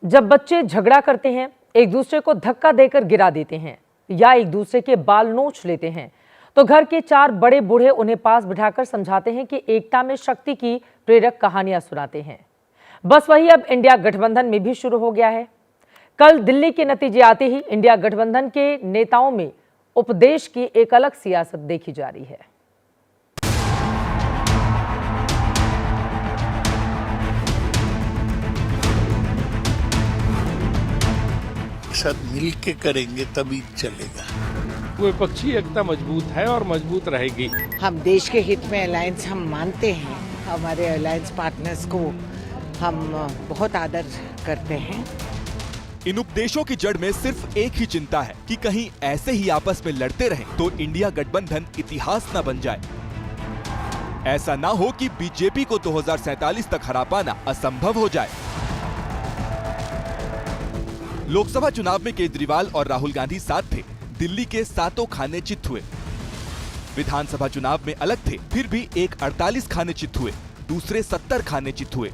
जब बच्चे झगड़ा करते हैं, एक दूसरे को धक्का देकर गिरा देते हैं या एक दूसरे के बाल नोच लेते हैं, तो घर के 4 बड़े बूढ़े उन्हें पास बिठाकर समझाते हैं कि एकता में शक्ति की प्रेरक कहानियां सुनाते हैं। बस वही अब इंडिया गठबंधन में भी शुरू हो गया है। कल दिल्ली के नतीजे आते ही इंडिया गठबंधन के नेताओं में उपदेश की एक अलग सियासत देखी जा रही है। साथ मिल के करेंगे तभी चलेगा। विपक्षी एकता मजबूत है और मजबूत रहेगी। हम देश के हित में अलायंस हम मानते हैं, हमारे अलायंस पार्टनर्स को हम बहुत आदर करते हैं। इन उपदेशों की जड़ में सिर्फ एक ही चिंता है कि कहीं ऐसे ही आपस में लड़ते रहें तो इंडिया गठबंधन इतिहास न बन जाए। ऐसा ना हो कि बीजेपी को 2047 तक हरा पाना असंभव हो जाए। लोकसभा चुनाव में केजरीवाल और राहुल गांधी साथ थे, दिल्ली के 7 खाने चित हुए। विधानसभा चुनाव में अलग थे, फिर भी एक 48 खाने चित हुए, दूसरे 70 खाने चित हुए।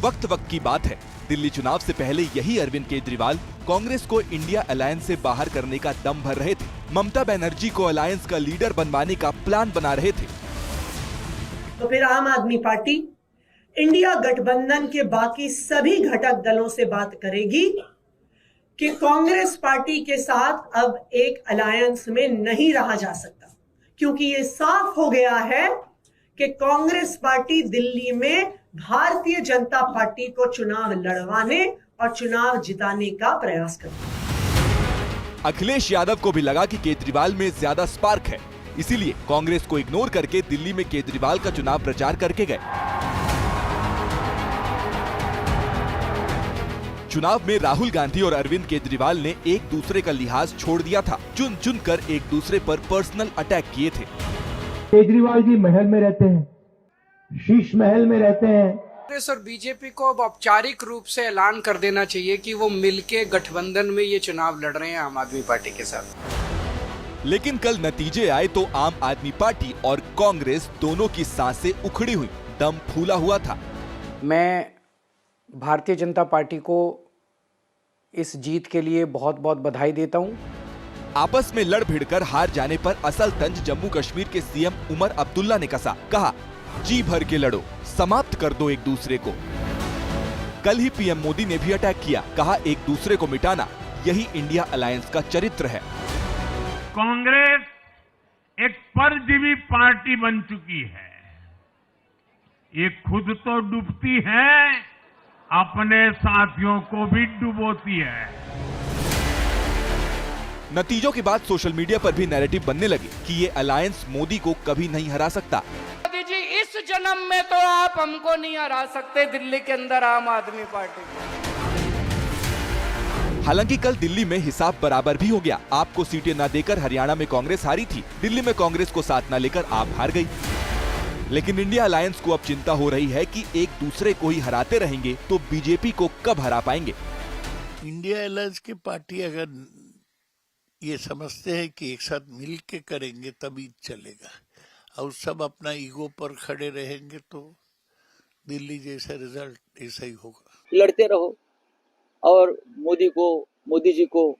वक्त की बात है, दिल्ली चुनाव से पहले यही अरविंद केजरीवाल कांग्रेस को इंडिया अलायंस से बाहर करने का दम भर रहे थे। ममता बनर्जी को अलायंस का लीडर बनवाने का प्लान बना रहे थे। तो फिर आम आदमी पार्टी इंडिया गठबंधन के बाकी सभी घटक दलों से बात करेगी कि कांग्रेस पार्टी के साथ अब एक अलायंस में नहीं रहा जा सकता, क्योंकि ये साफ हो गया है कि कांग्रेस पार्टी दिल्ली में भारतीय जनता पार्टी को चुनाव लड़वाने और चुनाव जिताने का प्रयास करती है। अखिलेश यादव को भी लगा कि केजरीवाल में ज्यादा स्पार्क है, इसीलिए कांग्रेस को इग्नोर करके दिल्ली में केजरीवाल का चुनाव प्रचार करके गए। चुनाव में राहुल गांधी और अरविंद केजरीवाल ने एक दूसरे का लिहाज छोड़ दिया था, चुन चुन कर एक दूसरे पर पर्सनल अटैक किए थे। केजरीवाल जी महल में रहते हैं, शीश महल में रहते हैं। कांग्रेस और बीजेपी को अब औपचारिक रूप से ऐलान कर देना चाहिए कि वो मिलके गठबंधन में ये चुनाव लड़ रहे हैं आम आदमी पार्टी के साथ। लेकिन कल नतीजे आए तो आम आदमी पार्टी और कांग्रेस दोनों की सांसें उखड़ी हुई, दम फूला हुआ था। मैं भारतीय जनता पार्टी को इस जीत के लिए बहुत बहुत बधाई देता हूं। आपस में लड़ भिड़कर हार जाने पर असल तंज जम्मू कश्मीर के सीएम उमर अब्दुल्ला ने कसा। कहा, जी भर के लड़ो, समाप्त कर दो एक दूसरे को। कल ही पीएम मोदी ने भी अटैक किया, कहा एक दूसरे को मिटाना यही इंडिया अलायंस का चरित्र है। कांग्रेस एक परजीवी पार्टी बन चुकी है। ये खुद तो डूबती है, अपने साथियों को भी डुबोती है। नतीजों के बाद सोशल मीडिया पर भी नैरेटिव बनने लगे कि ये अलायंस मोदी को कभी नहीं हरा सकता। मोदी जी, इस जन्म में तो आप हमको नहीं हरा सकते दिल्ली के अंदर आम आदमी पार्टी। हालांकि कल दिल्ली में हिसाब बराबर भी हो गया। आपको सीटें न देकर हरियाणा में कांग्रेस हारी थी, दिल्ली में कांग्रेस को साथ न लेकर आप हार गई। लेकिन इंडिया अलायंस को अब चिंता हो रही है कि एक दूसरे को ही हराते रहेंगे तो बीजेपी को कब हरा पाएंगे। इंडिया अलायंस की पार्टी अगर ये समझते हैं कि एक साथ मिल के करेंगे तभी चलेगा और सब अपना ईगो पर खड़े रहेंगे तो दिल्ली जैसा रिजल्ट ऐसा ही होगा। लड़ते रहो और मोदी जी को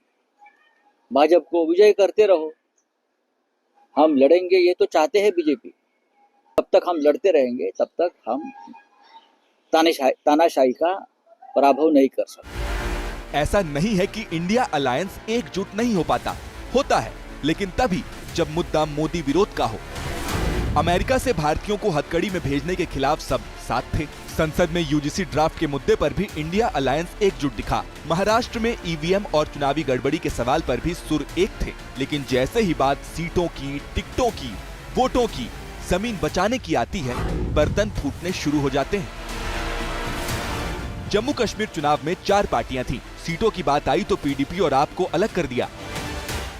भाजपा को विजय करते रहो। हम लड़ेंगे, ये तो चाहते हैं बीजेपी। तब तक हम लड़ते रहेंगे, तब तक हम तानाशाही का पराभव नहीं कर सकते। ऐसा नहीं है कि इंडिया अलायंस एकजुट नहीं हो पाता, होता है, लेकिन तभी जब मुद्दा मोदी विरोध का हो। अमेरिका से भारतीयों को हथकड़ी में भेजने के खिलाफ सब साथ थे। संसद में यूजीसी ड्राफ्ट के मुद्दे पर भी इंडिया अलायंस एकजुट दिखा। महाराष्ट्र में ईवीएम और चुनावी गड़बड़ी के सवाल पर भी सुर एक थे। लेकिन जैसे ही बात सीटों की, टिकटों की, वोटों की, जमीन बचाने की आती है, बर्तन फूटने शुरू हो जाते हैं। जम्मू कश्मीर चुनाव में 4 पार्टियां थीं। सीटों की बात आई तो पीडीपी और आप को अलग कर दिया।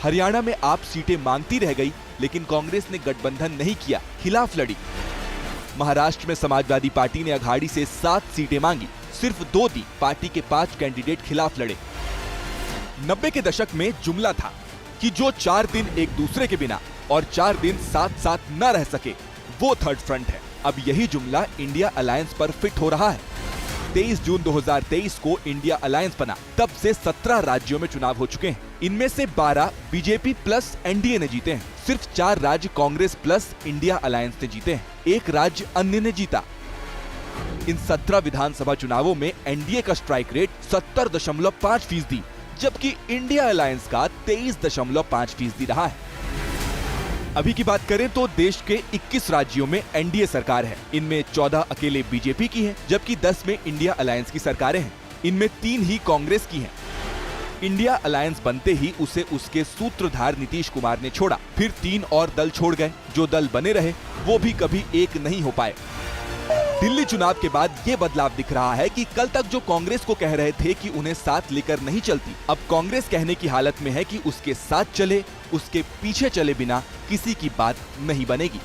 हरियाणा में आप सीटें मांगती रह गई, लेकिन कांग्रेस ने गठबंधन नहीं किया, खिलाफ लड़ी। महाराष्ट्र में समाजवादी पार्टी ने अघाड़ी से 7 सीटें मांगी, सिर्फ 2 दी। पार्टी के 5 कैंडिडेट खिलाफ लड़े। 90 के दशक में जुमला था कि जो 4 दिन एक दूसरे के बिना और 4 दिन साथ साथ न रह सके वो थर्ड फ्रंट है। अब यही जुमला इंडिया अलायंस पर फिट हो रहा है। 23 जून 2023 को इंडिया अलायंस बना, तब से 17 राज्यों में चुनाव हो चुके हैं। इनमें से 12 बीजेपी प्लस एनडीए ने जीते हैं। सिर्फ 4 राज्य कांग्रेस प्लस इंडिया अलायंस ने जीते हैं, 1 राज्य अन्य ने जीता। इन 17 विधानसभा चुनावों में एनडीए का स्ट्राइक रेट 70.5%, जबकि इंडिया अलायंस का 23.5% रहा है। अभी की बात करें तो देश के 21 राज्यों में एनडीए सरकार है। इनमें 14 अकेले बीजेपी की है, जबकि 10 में इंडिया अलायंस की सरकारें हैं। इनमें 3 ही कांग्रेस की हैं। इंडिया अलायंस बनते ही उसे उसके सूत्रधार नीतीश कुमार ने छोड़ा, फिर 3 और दल छोड़ गए। जो दल बने रहे वो भी कभी एक नहीं हो पाए। दिल्ली चुनाव के बाद ये बदलाव दिख रहा है कि कल तक जो कांग्रेस को कह रहे थे कि उन्हें साथ लेकर नहीं चलती, अब कांग्रेस कहने की हालत में है कि उसके साथ चले, उसके पीछे चले बिना किसी की बात नहीं बनेगी।